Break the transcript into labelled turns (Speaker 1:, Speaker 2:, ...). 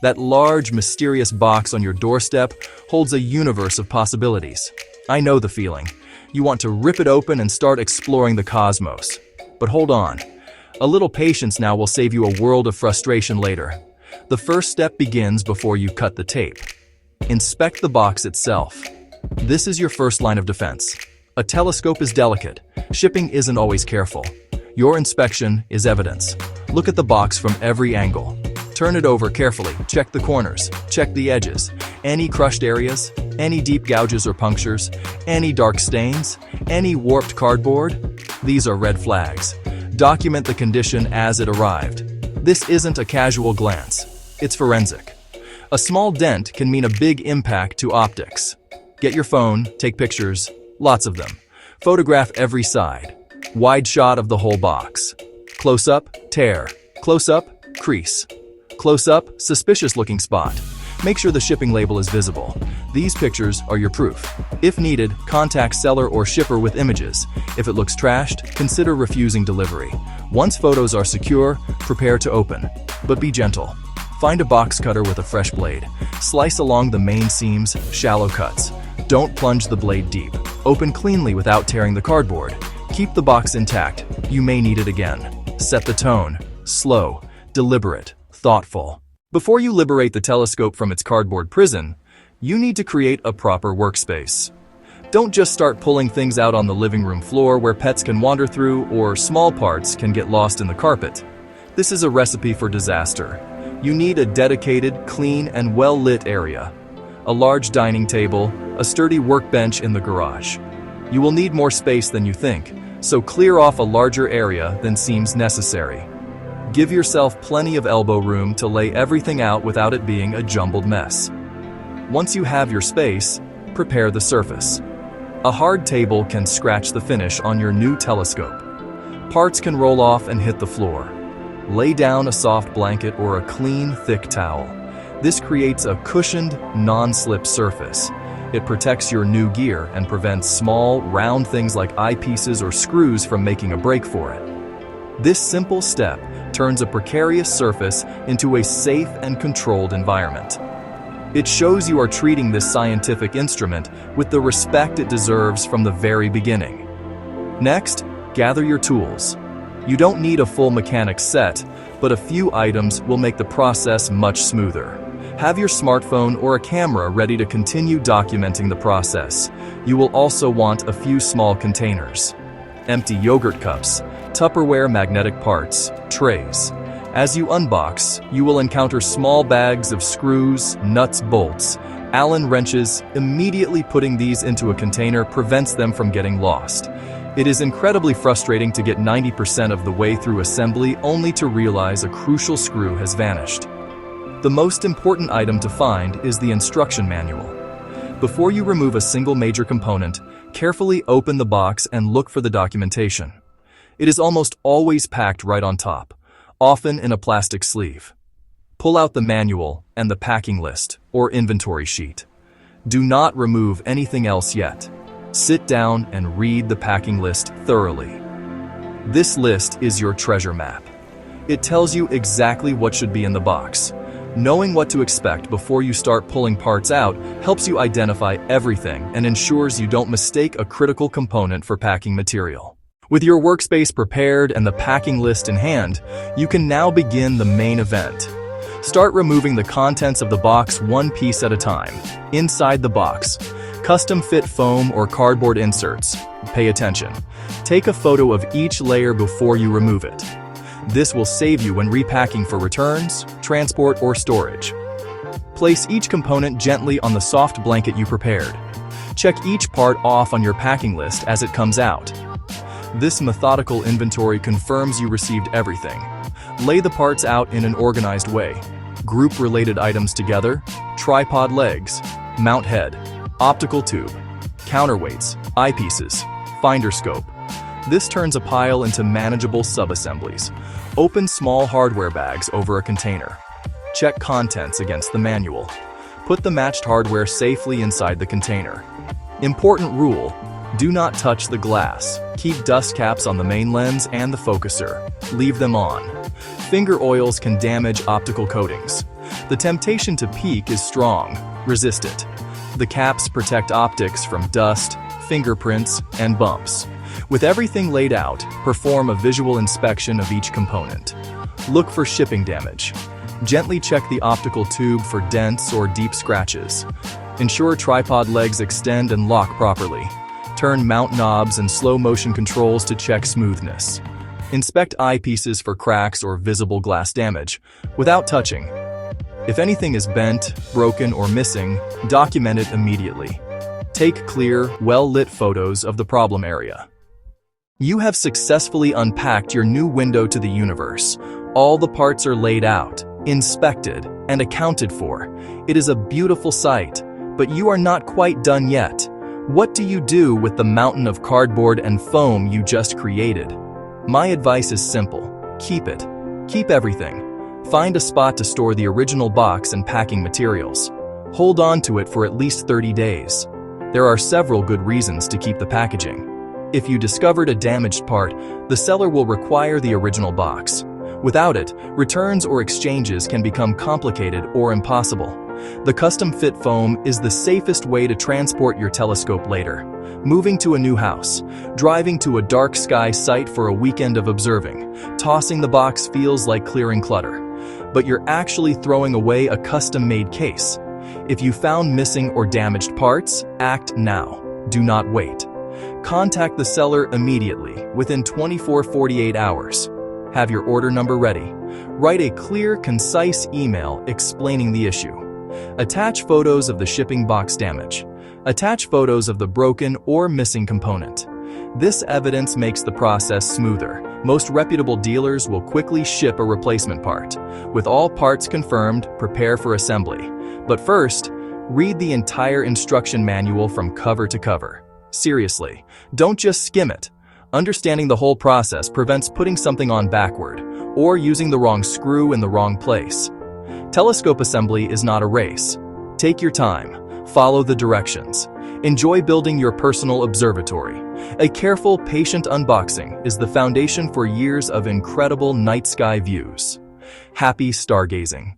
Speaker 1: That large, mysterious box on your doorstep holds a universe of possibilities. I know the feeling. You want to rip it open and start exploring the cosmos. But hold on. A little patience now will save you a world of frustration later. The first step begins before you cut the tape. Inspect the box itself. This is your first line of defense. A telescope is delicate. Shipping isn't always careful. Your inspection is evidence. Look at the box from every angle. Turn it over carefully. Check the corners. Check the edges. Any crushed areas? Any deep gouges or punctures? Any dark stains? Any warped cardboard? These are red flags. Document the condition as it arrived. This isn't a casual glance. It's forensic. A small dent can mean a big impact to optics. Get your phone, take pictures, lots of them. Photograph every side. Wide shot of the whole box. Close up, tear. Close up, crease. Close up, suspicious looking spot. Make sure the shipping label is visible. These pictures are your proof. If needed, contact seller or shipper with images. If it looks trashed, consider refusing delivery. Once photos are secure, prepare to open. But be gentle. Find a box cutter with a fresh blade. Slice along the main seams, shallow cuts. Don't plunge the blade deep. Open cleanly without tearing the cardboard. Keep the box intact. You may need it again. Set the tone. Slow, deliberate, thoughtful. Before you liberate the telescope from its cardboard prison, you need to create a proper workspace. Don't just start pulling things out on the living room floor where pets can wander through or small parts can get lost in the carpet. This is a recipe for disaster. You need a dedicated, clean, and well-lit area. A large dining table, a sturdy workbench in the garage. You will need more space than you think, so clear off a larger area than seems necessary. Give yourself plenty of elbow room to lay everything out without it being a jumbled mess. Once you have your space, prepare the surface. A hard table can scratch the finish on your new telescope. Parts can roll off and hit the floor. Lay down a soft blanket or a clean, thick towel. This creates a cushioned, non-slip surface. It protects your new gear and prevents small, round things like eyepieces or screws from making a break for it. This simple step turns a precarious surface into a safe and controlled environment. It shows you are treating this scientific instrument with the respect it deserves from the very beginning. Next, gather your tools. You don't need a full mechanics set, but a few items will make the process much smoother. Have your smartphone or a camera ready to continue documenting the process. You will also want a few small containers. Empty yogurt cups, Tupperware magnetic parts, trays. As you unbox, you will encounter small bags of screws, nuts, bolts, Allen wrenches. Immediately putting these into a container prevents them from getting lost. It is incredibly frustrating to get 90% of the way through assembly only to realize a crucial screw has vanished. The most important item to find is the instruction manual. Before you remove a single major component, carefully open the box and look for the documentation. It is almost always packed right on top, often in a plastic sleeve. Pull out the manual and the packing list or inventory sheet. Do not remove anything else yet. Sit down and read the packing list thoroughly. This list is your treasure map. It tells you exactly what should be in the box. Knowing what to expect before you start pulling parts out helps you identify everything and ensures you don't mistake a critical component for packing material. With your workspace prepared and the packing list in hand, you can now begin the main event. Start removing the contents of the box one piece at a time. Inside the box, custom-fit foam or cardboard inserts. Pay attention. Take a photo of each layer before you remove it. This will save you when repacking for returns, transport, or storage. Place each component gently on the soft blanket you prepared. Check each part off on your packing list as it comes out. This methodical inventory confirms you received everything. Lay the parts out in an organized way. Group related items together: tripod legs, mount head, optical tube, counterweights, eyepieces, finder scope. This turns a pile into manageable sub-assemblies. Open small hardware bags over a container. Check contents against the manual. Put the matched hardware safely inside the container. Important rule: do not touch the glass. Keep dust caps on the main lens and the focuser. Leave them on. Finger oils can damage optical coatings. The temptation to peek is strong. Resist it. The caps protect optics from dust, fingerprints, and bumps. With everything laid out, perform a visual inspection of each component. Look for shipping damage. Gently check the optical tube for dents or deep scratches. Ensure tripod legs extend and lock properly. Turn mount knobs and slow motion controls to check smoothness. Inspect eyepieces for cracks or visible glass damage, without touching. If anything is bent, broken, or missing, document it immediately. Take clear, well-lit photos of the problem area. You have successfully unpacked your new window to the universe. All the parts are laid out, inspected, and accounted for. It is a beautiful sight, but you are not quite done yet. What do you do with the mountain of cardboard and foam you just created? My advice is simple. Keep it. Keep everything. Find a spot to store the original box and packing materials. Hold on to it for at least 30 days. There are several good reasons to keep the packaging. If you discovered a damaged part, the seller will require the original box. Without it, returns or exchanges can become complicated or impossible. The custom-fit foam is the safest way to transport your telescope later. Moving to a new house, driving to a dark sky site for a weekend of observing, tossing the box feels like clearing clutter. But you're actually throwing away a custom-made case. If you found missing or damaged parts, act now. Do not wait. Contact the seller immediately, within 24-48 hours. Have your order number ready. Write a clear, concise email explaining the issue. Attach photos of the shipping box damage. Attach photos of the broken or missing component. This evidence makes the process smoother. Most reputable dealers will quickly ship a replacement part. With all parts confirmed, prepare for assembly. But first, read the entire instruction manual from cover to cover. Seriously, don't just skim it. Understanding the whole process prevents putting something on backward or using the wrong screw in the wrong place. Telescope assembly is not a race. Take your time, follow the directions. Enjoy building your personal observatory. A careful, patient unboxing is the foundation for years of incredible night sky views. Happy stargazing.